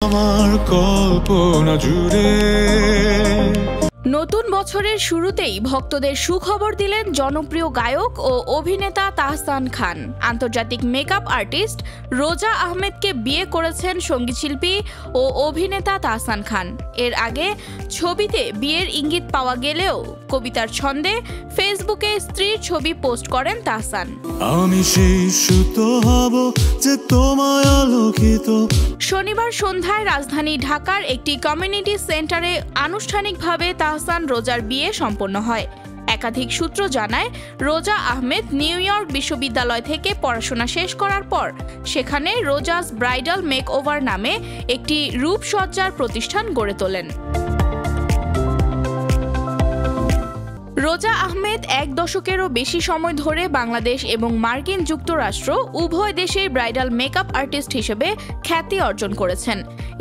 আমার কল্পনা জুড়ে। নতুন বছরের শুরুতেই ভক্তদের সুখবর দিলেন জনপ্রিয় গায়ক ও অভিনেতা তাহসান খান। আন্তর্জাতিক মেকআপ আর্টিস্ট রোজা আহমেদকে বিয়ে করেছেন সঙ্গীতশিল্পী ও অভিনেতা তাহসান খান। এর আগে ছবিতে বিয়ের ইঙ্গিত পাওয়া গেলেও কবিতার ছন্দে ফেসবুকে স্ত্রীর ছবি পোস্ট করেন তাহসান। আমি সেই সুতো হব যে তোমায় আলোকিত। শনিবার সন্ধ্যায় রাজধানী ঢাকার একটি কমিউনিটি সেন্টারে আনুষ্ঠানিকভাবে তাহসান রোজার বিয়ে সম্পন্ন হয়। একাধিক সূত্র জানায়, রোজা আহমেদ নিউ ইয়র্ক বিশ্ববিদ্যালয় থেকে পড়াশোনা শেষ করার পর সেখানে রোজাস ব্রাইডাল মেকওভার নামে একটি রূপসজ্জার প্রতিষ্ঠান গড়ে তোলেন। রোজা আহমেদ 1 দশকেরও বেশি সময় ধরে বাংলাদেশ এবং মার্কিন যুক্তরাষ্ট্র উভয় দেশেই ব্রাইডাল মেকআপ আর্টিস্ট হিসেবে খ্যাতি অর্জন করেছেন।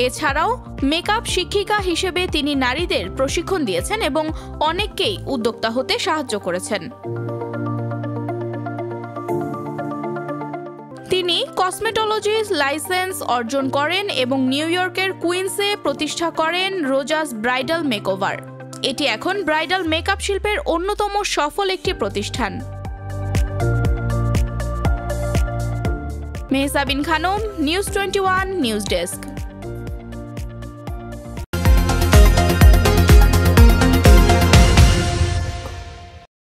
এছাড়াও মেকআপ শিক্ষিকা হিসেবে তিনি নারীদের প্রশিক্ষণ দিয়েছেন এবং অনেককেই উদ্যোক্তা হতে সাহায্য করেছেন। তিনি কসমেটোলজির লাইসেন্স অর্জন করেন এবং নিউ ইয়র্কের কুইন্সে প্রতিষ্ঠা করেন রোজাস ব্রাইডাল মেকওভার। এটি এখন ব্রাইডাল মেকআপ শিল্পের অন্যতম সফল একটি প্রতিষ্ঠান। মেহসাবিন খানম, নিউজ 21 নিউজ ডেস্ক।